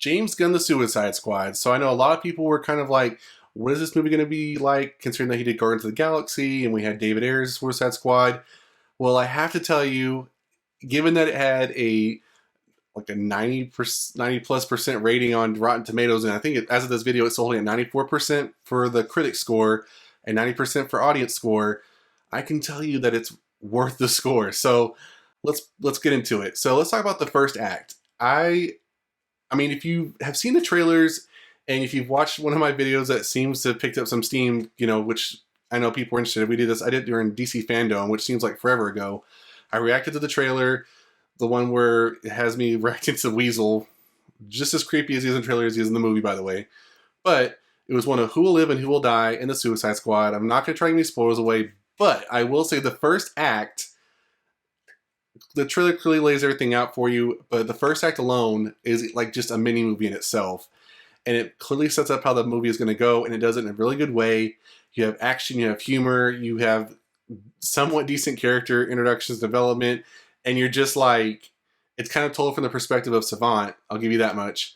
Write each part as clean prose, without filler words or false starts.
James Gunn, The Suicide Squad. So I know a lot of people were kind of like, what is this movie going to be like, considering that he did Guardians of the Galaxy and we had David Ayer's Suicide Squad? Well, I have to tell you, given that it had a 90+ percent rating on Rotten Tomatoes, and I think as of this video, it's only at 94% for the critic score and 90% for audience score. I can tell you that it's worth the score. So let's get into it. So let's talk about the first act. I mean, if you have seen the trailers and if you've watched one of my videos that seems to have picked up some steam, which I know people are interested. We did this. I did it during DC Fandom, which seems like forever ago. I reacted to the trailer. The one where it has me reacting to Weasel, just as creepy as he is in the trailer as he is in the movie, by the way. But it was one of Who Will Live and Who Will Die in the Suicide Squad. I'm not going to try to give any spoilers away, but I will say the first act, the trailer clearly lays everything out for you, but the first act alone is like just a mini movie in itself. And it clearly sets up how the movie is going to go, and it does it in a really good way. You have action, you have humor, you have somewhat decent character introductions, development, and you're just like, it's kind of told from the perspective of Savant, I'll give you that much.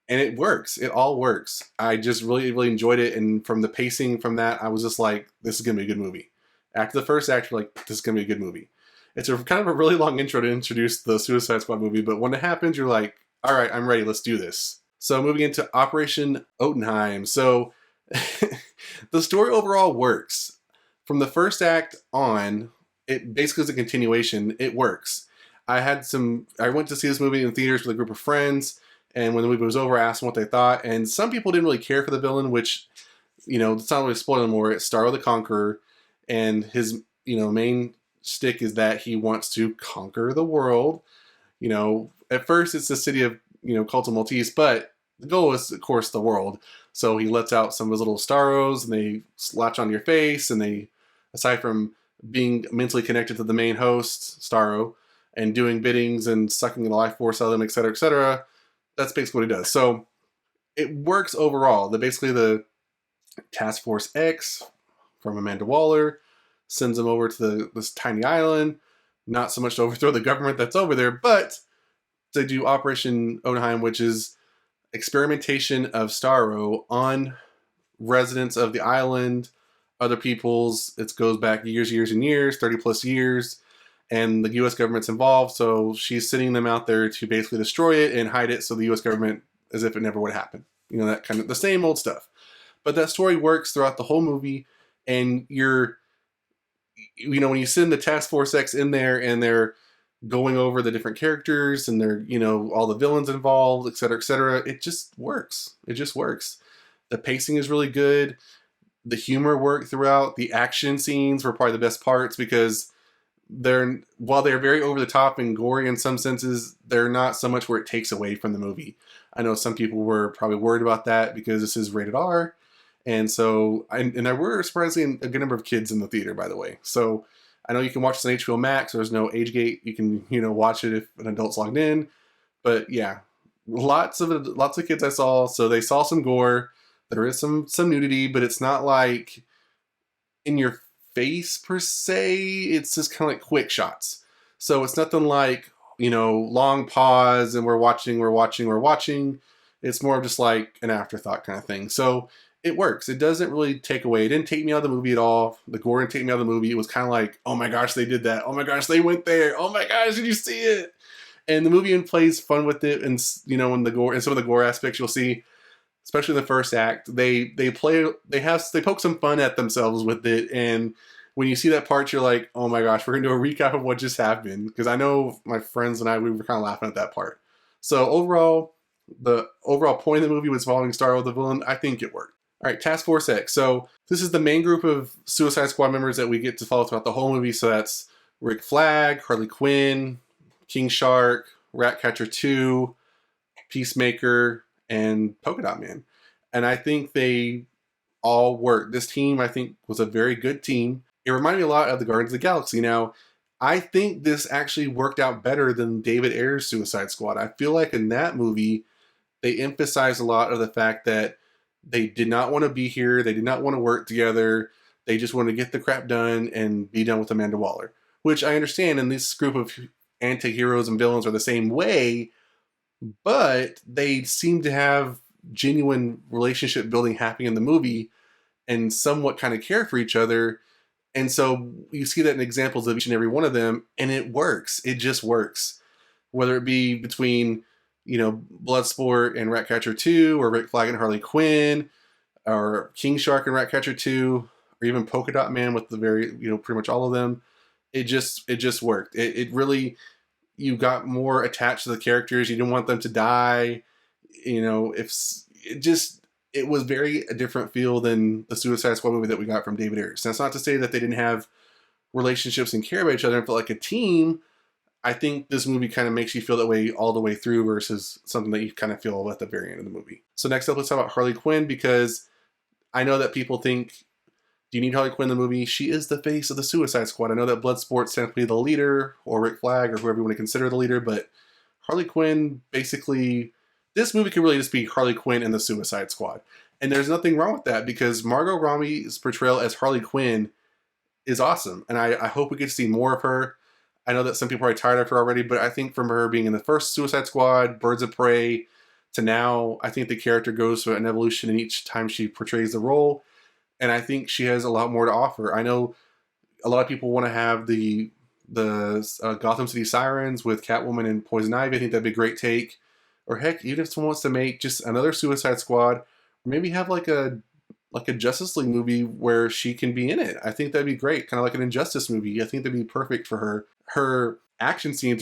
And it works. It all works. I just really, really enjoyed it. And from the pacing from that, I was just like, this is going to be a good movie. After the first act, you're like, this is going to be a good movie. It's a kind of a really long intro to introduce the Suicide Squad movie, but when it happens, you're like, all right, I'm ready. Let's do this. So moving into Operation Jotunheim. So the story overall works. From the first act on, it basically is a continuation. It works. I went to see this movie in theaters with a group of friends, and when the movie was over, I asked them what they thought, and some people didn't really care for the villain, which, it's not really spoiling more. It's Starro the Conqueror, and his, main stick is that he wants to conquer the world. At first it's the city of, Colton Maltese, but the goal is, of course, the world. So he lets out some of his little Starros, and they latch on your face, and they, aside from being mentally connected to the main host, Starro, and doing biddings and sucking the life force out of them, etc., that's basically what he does. So it works overall. Basically the Task Force X from Amanda Waller sends them over to this tiny island, not so much to overthrow the government that's over there, but to do Operation Jotunheim, which is experimentation of Starro on residents of the island, other peoples. It goes back years and years, 30+ years, and the U.S. government's involved, so she's sending them out there to basically destroy it and hide it so the U.S. government, as if it never would have happened. That kind of, the same old stuff. But that story works throughout the whole movie, and when you send the Task Force X in there and they're going over the different characters and they're, all the villains involved, etc., it just works. It just works. The pacing is really good. The humor worked throughout. The action scenes were probably the best parts because while they're very over the top and gory in some senses, they're not so much where it takes away from the movie. I know some people were probably worried about that because this is rated R. And so, and there were surprisingly a good number of kids in the theater, by the way. So I know you can watch this on HBO Max. There's no age gate. You can, watch it if an adult's logged in. But yeah, lots of kids I saw. So they saw some gore. There is some nudity, but it's not like in your face per se. It's just kind of like quick shots. So it's nothing like, long pause and we're watching. It's more of just like an afterthought kind of thing. So it works. It doesn't really take away. It didn't take me out of the movie at all. The gore didn't take me out of the movie. It was kind of like, oh my gosh, they did that. Oh my gosh, they went there. Oh my gosh, did you see it? And the movie even plays fun with it. And, in the gore, and some of the gore aspects you'll see, especially in the first act, they poke some fun at themselves with it. And when you see that part, you're like, oh my gosh, we're going to do a recap of what just happened. Because I know my friends and I, we were kind of laughing at that part. So overall, the overall point of the movie was following Starro the villain. I think it worked. All right, Task Force X. So this is the main group of Suicide Squad members that we get to follow throughout the whole movie. So that's Rick Flag, Harley Quinn, King Shark, Ratcatcher 2, Peacemaker, and Polka Dot Man. And I think they all work. This team, I think, was a very good team. It reminded me a lot of the Guardians of the Galaxy. Now, I think this actually worked out better than David Ayer's Suicide Squad. I feel like in that movie, they emphasized a lot of the fact that they did not want to be here. They did not want to work together. They just wanted to get the crap done and be done with Amanda Waller, which I understand. And this group of anti-heroes and villains are the same way, but they seem to have genuine relationship building happening in the movie and somewhat kind of care for each other. And so you see that in examples of each and every one of them, and it works. It just works. Whether it be between, Bloodsport and Ratcatcher 2, or Rick Flag and Harley Quinn, or King Shark and Ratcatcher 2, or even Polka Dot Man with the very, pretty much all of them. It just worked. It really, you got more attached to the characters. You didn't want them to die. If it was very a different feel than the Suicide Squad movie that we got from David Ayers. That's not to say that they didn't have relationships and care about each other and felt like a team. I think this movie kind of makes you feel that way all the way through versus something that you kind of feel at the very end of the movie. So next up, let's talk about Harley Quinn, because I know that people think, do you need Harley Quinn in the movie? She is the face of the Suicide Squad. I know that Bloodsport's technically the leader, or Rick Flag, or whoever you want to consider the leader, but Harley Quinn, basically, this movie could really just be Harley Quinn and the Suicide Squad. And there's nothing wrong with that, because Margot Robbie's portrayal as Harley Quinn is awesome. And I hope we get to see more of her. I know that some people are tired of her already, but I think from her being in the first Suicide Squad, Birds of Prey, to now, I think the character goes through an evolution in each time she portrays the role. And I think she has a lot more to offer. I know a lot of people want to have the Gotham City Sirens with Catwoman and Poison Ivy. I think that'd be a great take. Or heck, even if someone wants to make just another Suicide Squad, or maybe have like a Justice League movie where she can be in it. I think that'd be great. Kind of like an Injustice movie. I think that'd be perfect for her. Her action scenes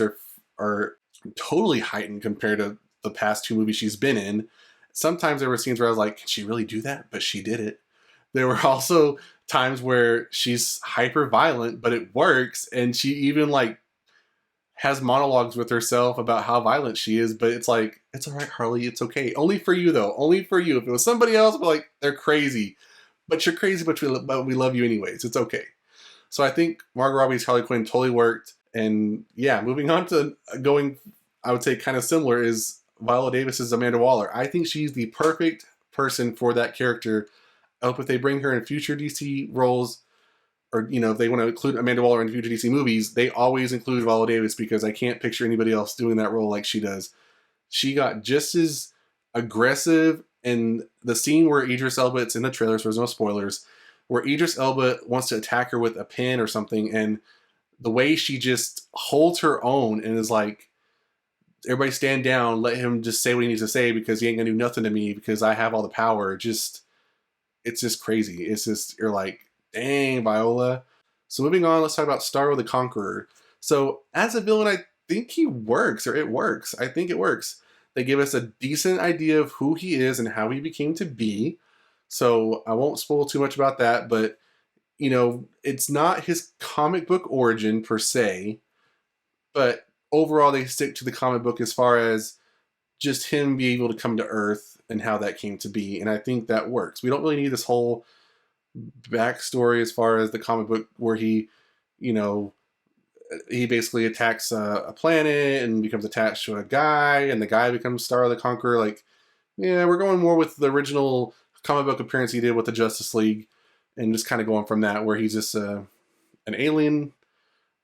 are totally heightened compared to the past two movies she's been in. Sometimes there were scenes where I was like, can she really do that? But she did it. There were also times where she's hyper violent, but it works. And she even has monologues with herself about how violent she is, but it's like, it's all right, Harley, it's okay. Only for you, though. Only for you. If it was somebody else, I'd be like, they're crazy. But you're crazy, but we love you anyways. It's okay. So I think Margot Robbie's Harley Quinn totally worked. And yeah, moving on to going, I would say kind of similar, is Viola Davis's Amanda Waller. I think she's the perfect person for that character. I hope if they bring her in future DC roles, or, if they want to include Amanda Waller in future DC movies, they always include Viola Davis, because I can't picture anybody else doing that role like she does. She got just as aggressive in the scene where Idris Elba, it's in the trailer, so there's no spoilers, where Idris Elba wants to attack her with a pin or something, and the way she just holds her own and is like, everybody stand down, let him just say what he needs to say, because he ain't gonna do nothing to me because I have all the power. It's just crazy. It's just, you're like, dang, Viola. So moving on, let's talk about Starro the Conqueror. So as a villain, I think he works, or it works. I think it works. They give us a decent idea of who he is and how he became to be. So I won't spoil too much about that, but it's not his comic book origin per se, but overall they stick to the comic book as far as just him being able to come to Earth and how that came to be. And I think that works. We don't really need this whole backstory as far as the comic book where he basically attacks a planet and becomes attached to a guy, and the guy becomes Starro the Conqueror. Yeah, we're going more with the original comic book appearance he did with the Justice League, and just kind of going from that, where he's just an alien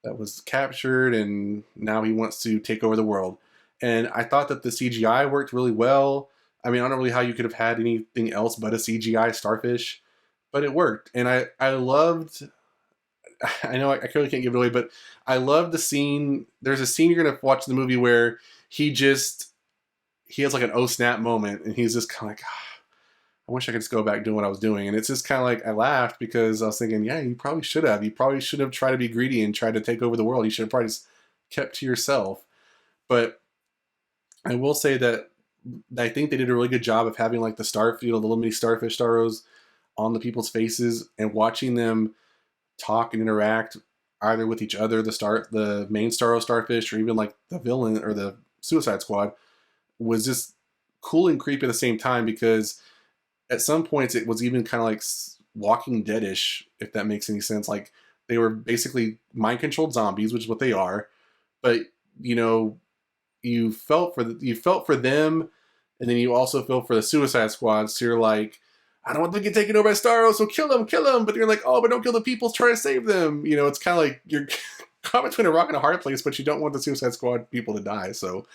that was captured, and now he wants to take over the world. And I thought that the CGI worked really well. I mean, I don't know really how you could have had anything else but a CGI starfish, but it worked. And I loved, I know I clearly can't give it away, but I love the scene. There's a scene you're going to watch in the movie where he has like an oh snap moment, and he's just kind of like, I wish I could just go back doing what I was doing. And it's just kind of like, I laughed because I was thinking, yeah, you probably should have. You probably should have tried to be greedy and tried to take over the world. You should have probably just kept to yourself. But I will say that I think they did a really good job of having like the starfield, the little mini starfish Starros on the people's faces, and watching them talk and interact either with each other, the main Starro starfish, or even like the villain or the Suicide Squad, was just cool and creepy at the same time, because at some points it was even kind of like Walking Dead-ish, if that makes any sense. Like, they were basically mind-controlled zombies, which is what they are, but you felt for them, and then you also felt for the Suicide Squad. So you're like, I don't want them to get taken over by Starro, so kill them. But you're like, oh, but don't kill the people, try to save them. It's kind of like you're caught between a rock and a hard place, but you don't want the Suicide Squad people to die. So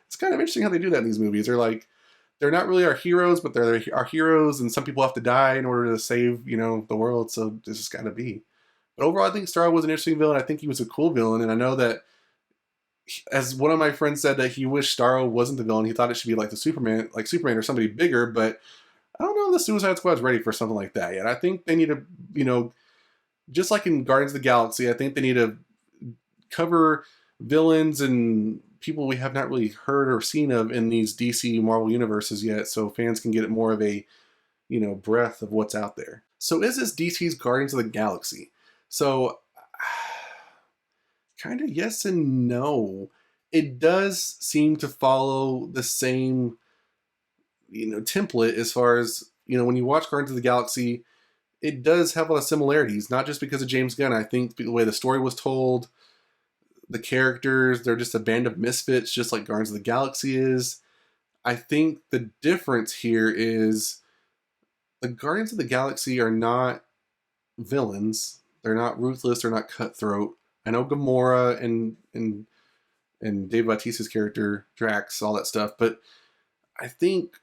It's kind of interesting how they do that in these movies. They're not really our heroes, but they're our heroes, and some people have to die in order to save, the world. So this has got to be. But overall, I think Starro was an interesting villain. I think he was a cool villain, and I know that, as one of my friends said, that he wished Starro wasn't the villain. He thought it should be like Superman or somebody bigger. But I don't know if the Suicide Squad's ready for something like that yet. I think they need to, just like in Guardians of the Galaxy, I think they need to cover villains and people we have not really heard or seen of in these DC Marvel universes yet, so fans can get more of a, breath of what's out there. So is this DC's Guardians of the Galaxy? So, kind of yes and no. It does seem to follow the same, template as far as, when you watch Guardians of the Galaxy, it does have a lot of similarities, not just because of James Gunn. I think the way the story was told, the characters, they're just a band of misfits, just like Guardians of the Galaxy is. I think the difference here is the Guardians of the Galaxy are not villains. They're not ruthless. They're not cutthroat. I know Gamora and Dave Bautista's character, Drax, all that stuff, but I think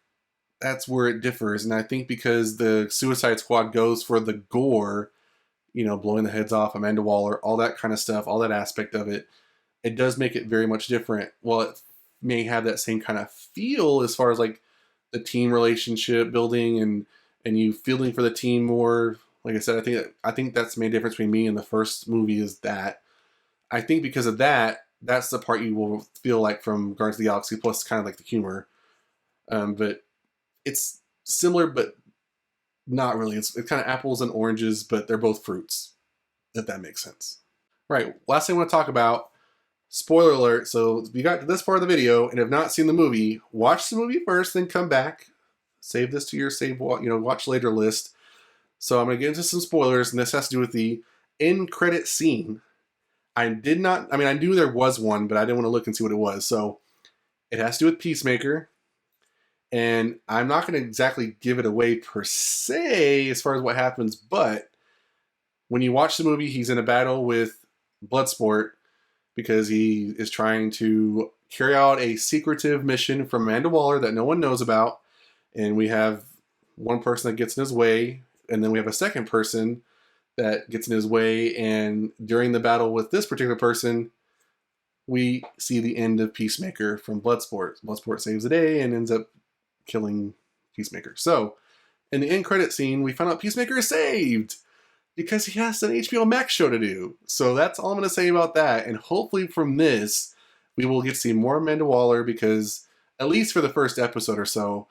that's where it differs. And I think because the Suicide Squad goes for the gore, blowing the heads off Amanda Waller, all that kind of stuff, all that aspect of it, it does make it very much different. While it may have that same kind of feel as far as like the team relationship building and you feeling for the team more. Like I said, I think that's the main difference between me and the first movie is that I think because of that, that's the part you will feel like from Guardians of the Galaxy, plus kind of like the humor. But it's similar, but not really. It's kind of apples and oranges, but they're both fruits, if that makes sense. Right, last thing I want to talk about, spoiler alert. So if you got to this part of the video and have not seen the movie, watch the movie first, then come back. Save this to your watch later list. So I'm going to get into some spoilers, and this has to do with the end credit scene. I knew there was one, but I didn't want to look and see what it was. So it has to do with Peacemaker. And I'm not going to exactly give it away per se as far as what happens, but when you watch the movie, he's in a battle with Bloodsport because he is trying to carry out a secretive mission from Amanda Waller that no one knows about. And we have one person that gets in his way, and then we have a second person that gets in his way. And during the battle with this particular person, we see the end of Peacemaker from Bloodsport. Bloodsport saves the day and ends up killing Peacemaker. So, in the end credit scene, we find out Peacemaker is saved because he has an HBO Max show to do. So that's all I'm going to say about that. And hopefully from this, we will get to see more Amanda Waller because, at least for the first episode or so,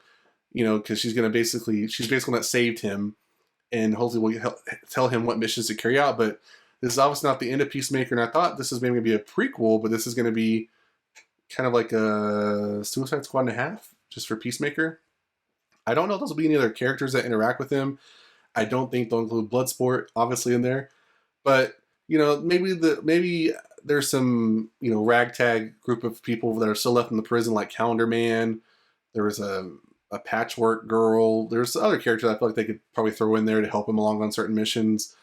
because she's basically one that saved him. And hopefully we'll tell him what missions to carry out. But this is obviously not the end of Peacemaker. And I thought this was maybe going to be a prequel, but this is going to be kind of like a Suicide Squad and a half, just for Peacemaker. I don't know if those will be any other characters that interact with him. I don't think they'll include Bloodsport, obviously, in there. But, maybe there's some, ragtag group of people that are still left in the prison, like Calendar Man. There was a patchwork girl. There's other characters I feel like they could probably throw in there to help him along on certain missions.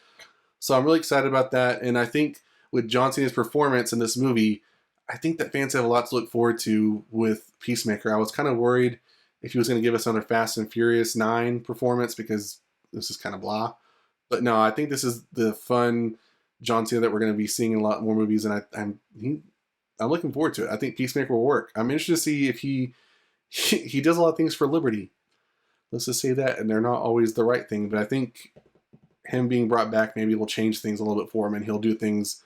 So I'm really excited about that. And I think with John Cena's performance in this movie, I think that fans have a lot to look forward to with Peacemaker. I was kind of worried if he was going to give us another Fast and Furious 9 performance because this is kind of blah. But no, I think this is the fun John Cena that we're going to be seeing in a lot more movies, and I'm looking forward to it. I think Peacemaker will work. I'm interested to see if he does a lot of things for liberty. Let's just say that, and they're not always the right thing. But I think him being brought back maybe will change things a little bit for him, and he'll do things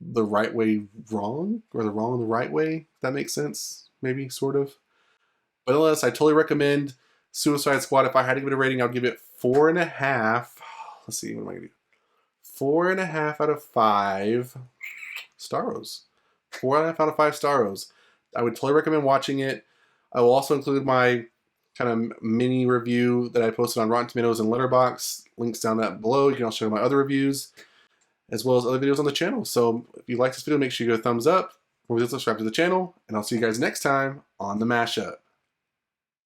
the right way wrong, or the wrong the right way, if that makes sense, maybe, sort of. But nonetheless, I totally recommend Suicide Squad. If I had to give it a rating, I'd give it 4.5. Let's see, what am I going to do? 4.5 out of 5 Starros. 4.5 out of 5 Starros. I would totally recommend watching it. I will also include my kind of mini review that I posted on Rotten Tomatoes and Letterboxd. Links down that below. You can also check out my other reviews, as well as other videos on the channel. So if you like this video, make sure you give it a thumbs up. Remember to subscribe to the channel, and I'll see you guys next time on the Mashup.